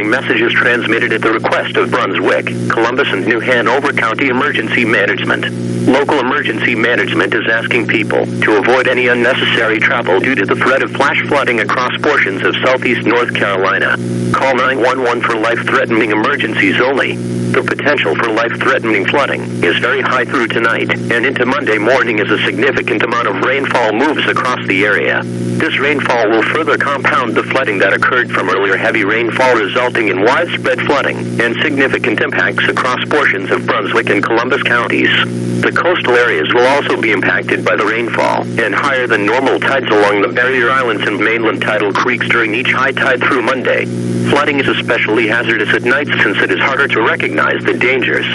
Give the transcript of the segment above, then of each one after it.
following message is transmitted at the request of Brunswick, Columbus, and New Hanover County Emergency Management. Local emergency management is asking people to avoid any unnecessary travel due to the threat of flash flooding across portions of southeast North Carolina. Call 911 for life-threatening emergencies only. The potential for life-threatening flooding is very high through tonight and into Monday morning as a significant amount of rainfall moves across the area. This rainfall will further compound the flooding that occurred from earlier heavy rainfall, resulting in widespread flooding and significant impacts across portions of Brunswick and Columbus counties. The coastal areas will also be impacted by the rainfall, and higher than normal tides along the barrier islands and mainland tidal creeks during each high tide through Monday. Flooding is especially hazardous at night since it is harder to recognize the dangers.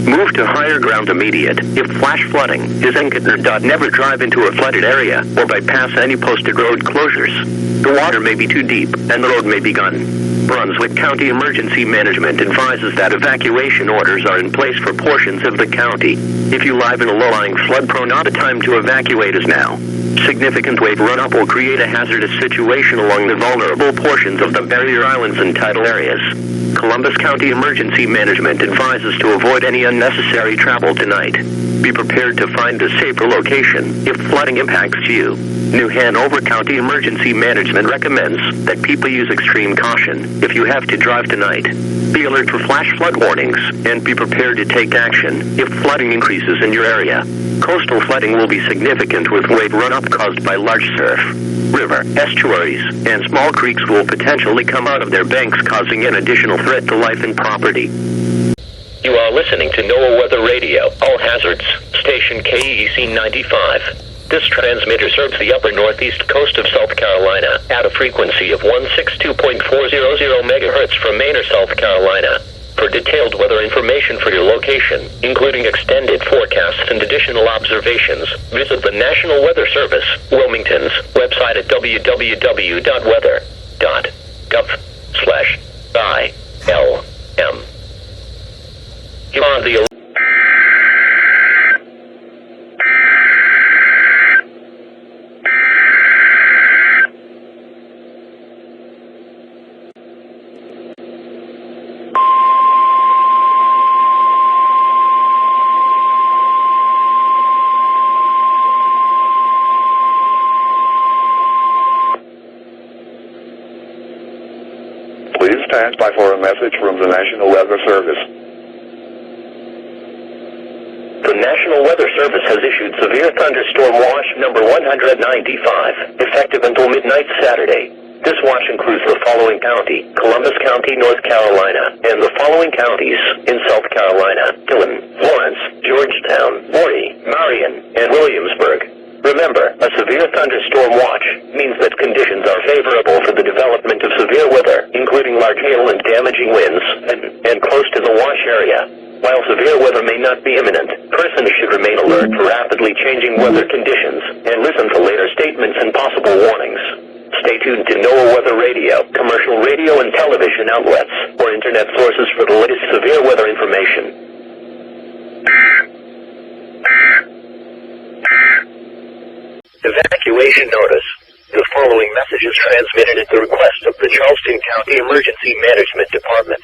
Move to higher ground immediate. If flash flooding is encountered, never drive into a flooded area or bypass any posted road closures. The water may be too deep and the road may be gone. Brunswick County Emergency Management advises that evacuation orders are in place for portions of the county. If you live in a low-lying flood-prone, the time to evacuate is now. Significant wave run-up will create a hazardous situation along the vulnerable portions of the barrier islands and tidal areas. Columbus County Emergency Management advises to avoid any unnecessary travel tonight. Be prepared to find a safer location if flooding impacts you. New Hanover County Emergency Management recommends that people use extreme caution if you have to drive tonight. Be alert for flash flood warnings and be prepared to take action if flooding increases in your area. Coastal flooding will be significant with wave run-up caused by large surf. River, estuaries, and small creeks will potentially come out of their banks, causing an additional threat to life and property. You are listening to NOAA Weather Radio, All Hazards, station KEC 95. This transmitter serves the upper northeast coast of South Carolina at a frequency of 162.400 MHz from Maine or South Carolina. For detailed weather information for your location, including extended forecasts and additional observations, visit the National Weather Service, Wilmington's website at www.weather.gov/ILM. You are the Please stand by for a message from the National Weather Service. The National Weather Service has issued severe thunderstorm watch number 195, effective until midnight Saturday. This watch includes the following county: Columbus County, North Carolina, and the following counties in South Carolina: Dillon, Florence, Georgetown, Maury, Marion, and Williamsburg. Remember, a severe thunderstorm watch means that conditions are favorable for the development of severe weather, including large hail and damaging winds, and close to the wash area. While severe weather may not be imminent, persons should remain alert for rapidly changing weather conditions and listen to later statements and possible warnings. Stay tuned to NOAA Weather Radio, commercial radio and television outlets, or internet sources for the latest severe weather information. Evacuation notice. The following message is transmitted at the request of the Charleston County Emergency Management Department.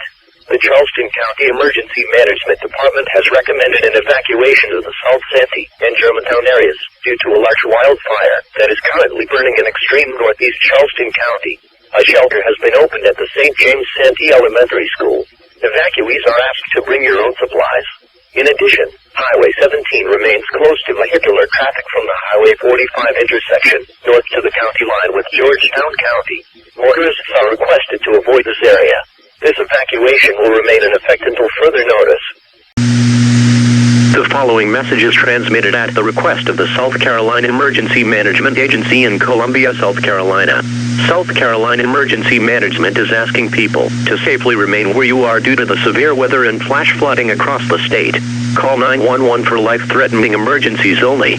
The Charleston County Emergency Management Department has recommended an evacuation of the South Santee and Germantown areas due to a large wildfire that is currently burning in extreme northeast Charleston County. A shelter has been opened at the St. James Santee Elementary School. Evacuees are asked to bring your own supplies. In addition, Highway 17 remains closed to vehicular traffic from the Highway 45 intersection north to the county line with Georgetown County. Motorists are requested to avoid this area. This evacuation will remain in effect until further notice. The following message is transmitted at the request of the South Carolina Emergency Management Agency in Columbia, South Carolina. South Carolina Emergency Management is asking people to safely remain where you are due to the severe weather and flash flooding across the state. Call 911 for life-threatening emergencies only.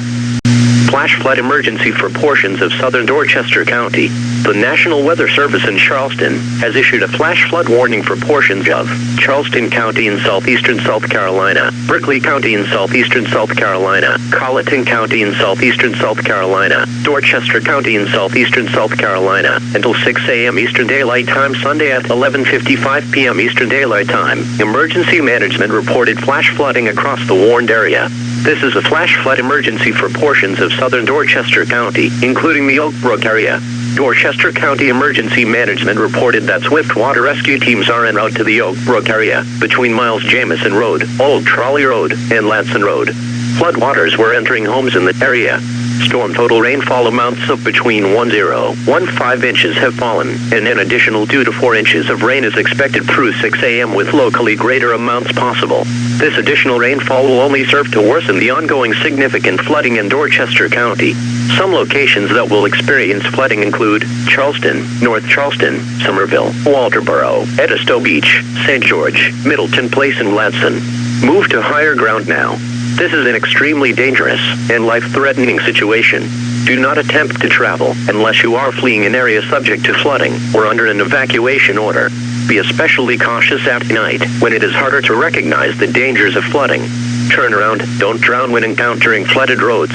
Flash flood emergency for portions of southern Dorchester County. The National Weather Service in Charleston has issued a flash flood warning for portions of Charleston County in southeastern South Carolina, Berkeley County in southeastern South Carolina, Colleton County in southeastern South Carolina, Dorchester County in southeastern South Carolina, until 6 a.m. Eastern Daylight Time Sunday at 11:55 p.m. Eastern Daylight Time. Emergency management reported flash flooding across the warned area. This is a flash flood emergency for portions of southern Dorchester County, including the Oak Brook area. Dorchester County Emergency Management reported that swift water rescue teams are en route to the Oak Brook area, between Miles Jamison Road, Old Trolley Road, and Ladson Road. Floodwaters were entering homes in the area. Storm total rainfall amounts of between 10.15 inches have fallen, and an additional 2 to 4 inches of rain is expected through 6 a.m. with locally greater amounts possible. This additional rainfall will only serve to worsen the ongoing significant flooding in Dorchester County. Some locations that will experience flooding include Charleston, North Charleston, Somerville, Walterboro, Edisto Beach, St. George, Middleton Place, and Ladson. Move to higher ground now. This is an extremely dangerous and life-threatening situation. Do not attempt to travel unless you are fleeing an area subject to flooding or under an evacuation order. Be especially cautious at night when it is harder to recognize the dangers of flooding. Turn around, don't drown when encountering flooded roads.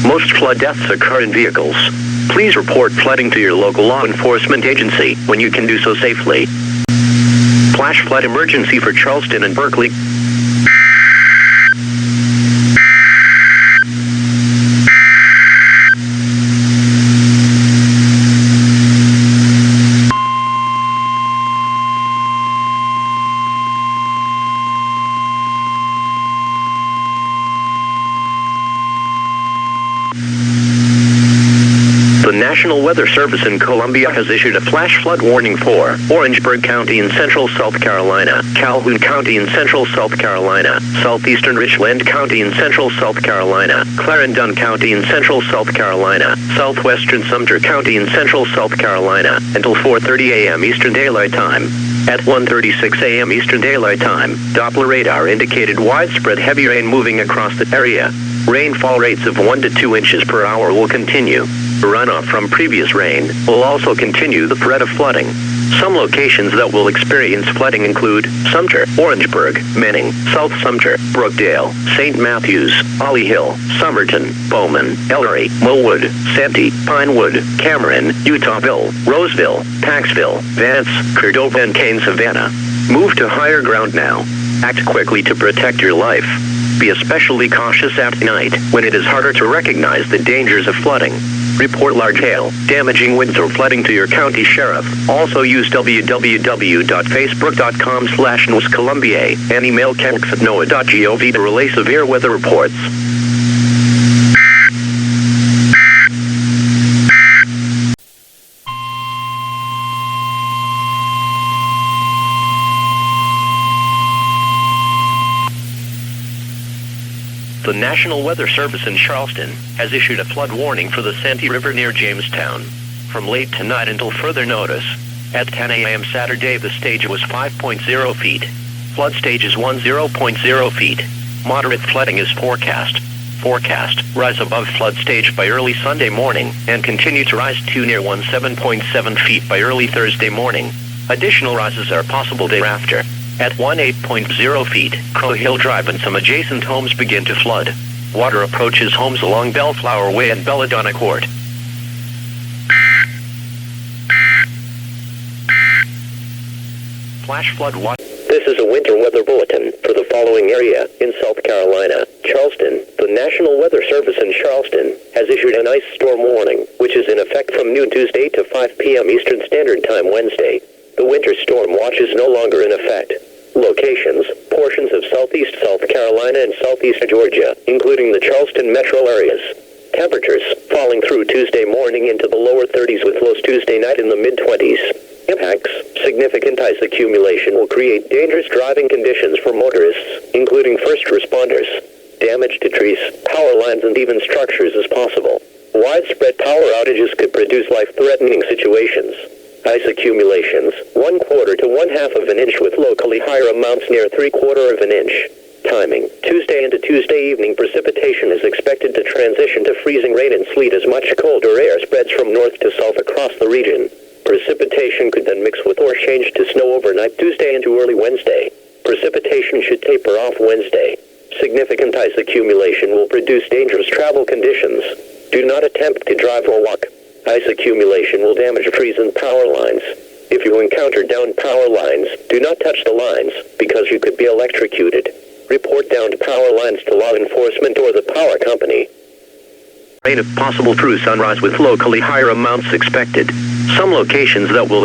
Most flood deaths occur in vehicles. Please report flooding to your local law enforcement agency when you can do so safely. Flash flood emergency for Charleston and Berkeley. The National Weather Service in Columbia has issued a flash flood warning for Orangeburg County in central South Carolina, Calhoun County in central South Carolina, southeastern Richland County in central South Carolina, Clarendon County in central South Carolina, southwestern Sumter County in central South Carolina, until 4:30 a.m. Eastern Daylight Time. At 1:36 a.m. Eastern Daylight Time, Doppler radar indicated widespread heavy rain moving across the area. Rainfall rates of 1 to 2 inches per hour will continue. Runoff from previous rain will also continue the threat of flooding. Some locations that will experience flooding include Sumter, Orangeburg, Manning, South Sumter, Brookdale, St. Matthews, Ollie Hill, Somerton, Bowman, Ellery, Millwood, Santee, Pinewood, Cameron, Utahville, Roseville, Paxville, Vance, Cordova, and Kane Savannah. Move to higher ground now. Act quickly to protect your life. Be especially cautious at night when it is harder to recognize the dangers of flooding. Report large hail, damaging winds, or flooding to your county sheriff. Also use www.facebook.com/NewsColumbia and email kenx@noaa.gov to relay severe weather reports. The National Weather Service in Charleston has issued a flood warning for the Santee River near Jamestown. From late tonight until further notice, at 10 a.m. Saturday the stage was 5.0 feet. Flood stage is 10.0 feet. Moderate flooding is forecast. Rise above flood stage by early Sunday morning and continue to rise to near 17.7 feet by early Thursday morning. Additional rises are possible thereafter. At 18.0 feet, Crow Hill Drive and some adjacent homes begin to flood. Water approaches homes along Bellflower Way and Belladonna Court. Flash flood watch. This is a winter weather bulletin for the following area in South Carolina. Charleston. The National Weather Service in Charleston has issued an ice storm warning, which is in effect from noon Tuesday to 5 p.m. Eastern Standard Time Wednesday. The winter storm watch is no longer in effect. Locations: portions of southeast South Carolina and southeast Georgia, including the Charleston metro areas. Temperatures falling through Tuesday morning into the lower 30s with lows Tuesday night in the mid-20s. Impacts: significant ice accumulation will create dangerous driving conditions for motorists, including first responders. Damage to trees, power lines, and even structures is possible. Widespread power outages could produce life-threatening situations. Ice accumulations, 1/4 to 1/2 of an inch with locally higher amounts near 3/4 of an inch. Timing: Tuesday into Tuesday evening, precipitation is expected to transition to freezing rain and sleet as much colder air spreads from north to south across the region. Precipitation could then mix with or change to snow overnight Tuesday into early Wednesday. Precipitation should taper off Wednesday. Significant ice accumulation will produce dangerous travel conditions. Do not attempt to drive or walk. Ice accumulation will damage trees and power lines. If you encounter downed power lines, do not touch the lines, because you could be electrocuted. Report downed power lines to law enforcement or the power company. Rain if possible through sunrise with locally higher amounts expected. Some locations that will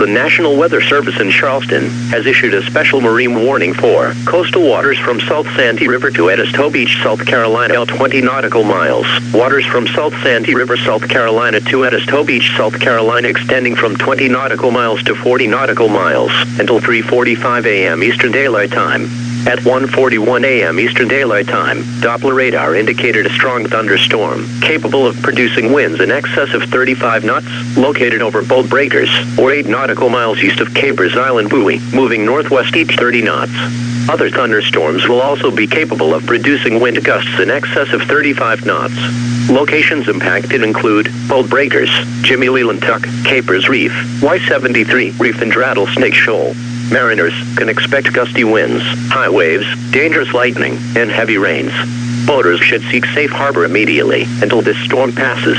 The National Weather Service in Charleston has issued a special marine warning for coastal waters from South Santee River to Edisto Beach, South Carolina, 20 nautical miles. Waters from South Santee River, South Carolina to Edisto Beach, South Carolina, extending from 20 nautical miles to 40 nautical miles until 3:45 a.m. Eastern Daylight Time. At 1:41 a.m. Eastern Daylight Time, Doppler radar indicated a strong thunderstorm, capable of producing winds in excess of 35 knots, located over boat breakers, or 8 nautical miles east of Capers Island buoy, moving northwest each 30 knots. Other thunderstorms will also be capable of producing wind gusts in excess of 35 knots. Locations impacted include boat breakers, Jimmy Leland Tuck, Capers Reef, Y73 Reef, and Rattlesnake Shoal. Mariners can expect gusty winds, high waves, dangerous lightning, and heavy rains. Boaters should seek safe harbor immediately until this storm passes.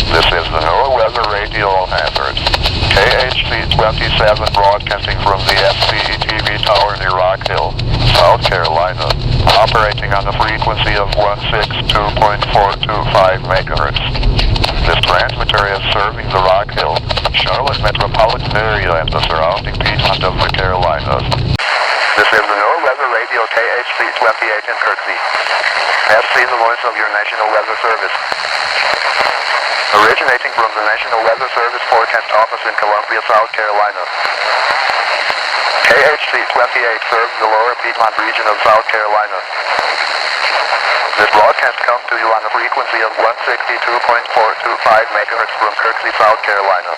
This is the NOAA Weather Radio Hazard. KHC-27 broadcasting from the FCE-TV tower near Rock Hill, South Carolina, operating on the frequency of 162.425 megahertz. This transmitter is serving the Rock Hill, Charlotte metropolitan area and the surrounding Piedmont of the Carolinas. This is the NOAA Weather Radio KHC-28 in Kirksey. FC, the voice of your National Weather Service. Originating from the National Weather Service Forecast Office in Columbia, South Carolina. KHC-28 serves the lower Piedmont region of South Carolina. This broadcast comes to you on the frequency of 162.425 megahertz from Kirksey, South Carolina,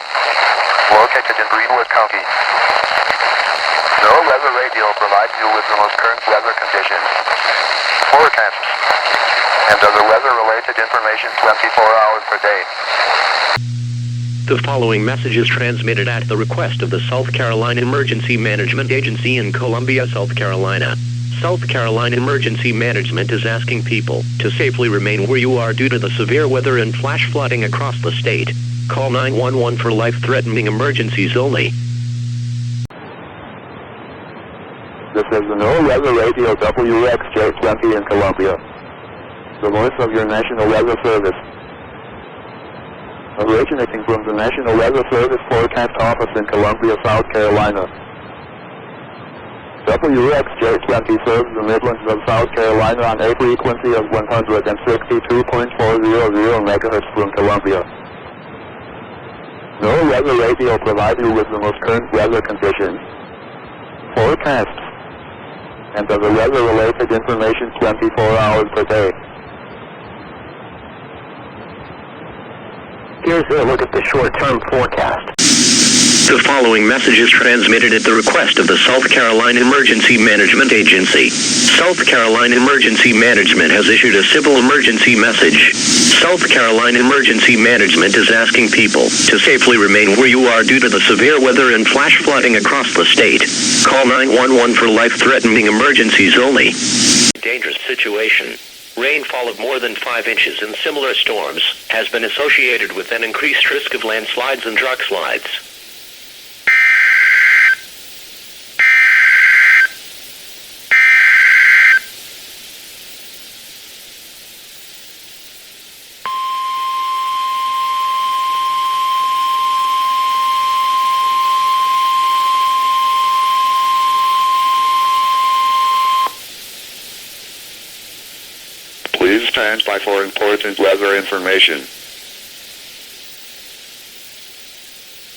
located in Greenwood County. NOAA Weather Radio provides you with the most current weather conditions, forecasts, and other weather-related information 24 hours per day. The following message is transmitted at the request of the South Carolina Emergency Management Agency in Columbia, South Carolina. South Carolina Emergency Management is asking people to safely remain where you are due to the severe weather and flash flooding across the state. Call 911 for life-threatening emergencies only. This is the NOAA Weather Radio WXJ-20 in Columbia, the voice of your National Weather Service. Originating from the National Weather Service Forecast Office in Columbia, South Carolina. WXJ-20 serves the Midlands of South Carolina on a frequency of 162.400 megahertz from Columbia. NOAA Weather Radio provides you with the most current weather conditions, forecasts, and other weather-related information 24 hours per day. Here's a look at the short-term forecast. The following message is transmitted at the request of the South Carolina Emergency Management Agency. South Carolina Emergency Management has issued a civil emergency message. South Carolina Emergency Management is asking people to safely remain where you are due to the severe weather and flash flooding across the state. Call 911 for life-threatening emergencies only. Dangerous situation. Rainfall of more than 5 inches in similar storms has been associated with an increased risk of landslides and rock slides. Please stand by for important weather information.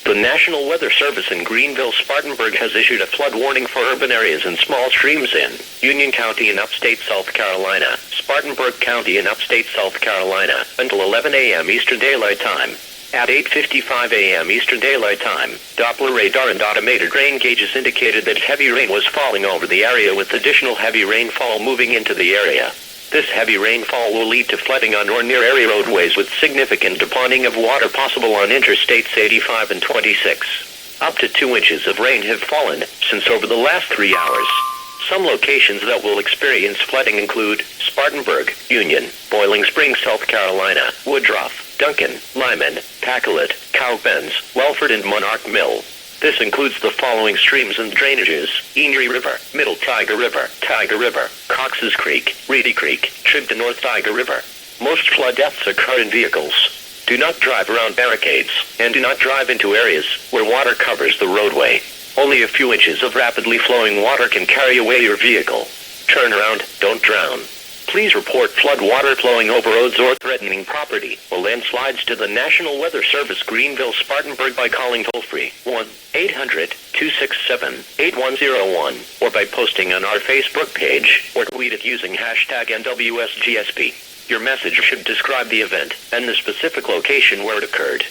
The National Weather Service in Greenville-Spartanburg has issued a flood warning for urban areas and small streams in Union County in upstate South Carolina, Spartanburg County in upstate South Carolina, until 11 a.m. Eastern Daylight Time. At 8:55 a.m. Eastern Daylight Time, Doppler radar and automated rain gauges indicated that heavy rain was falling over the area, with additional heavy rainfall moving into the area. This heavy rainfall will lead to flooding on or near area roadways, with significant deponding of water possible on Interstates 85 and 26. Up to 2 inches of rain have fallen since over the last 3 hours. Some locations that will experience flooding include Spartanburg, Union, Boiling Springs, South Carolina, Woodruff, Duncan, Lyman, Pacolet, Cowpens, Welford, and Monarch Mill. This includes the following streams and drainages: Erie River, Middle Tiger River, Cox's Creek, Reedy Creek, Trib to North Tiger River. Most flood deaths occur in vehicles. Do not drive around barricades, and do not drive into areas where water covers the roadway. Only a few inches of rapidly flowing water can carry away your vehicle. Turn around, don't drown. Please report flood water flowing over roads or threatening property or landslides to the National Weather Service Greenville-Spartanburg by calling toll-free 1-800-267-8101 or by posting on our Facebook page or tweet it using hashtag NWSGSP. Your message should describe the event and the specific location where it occurred.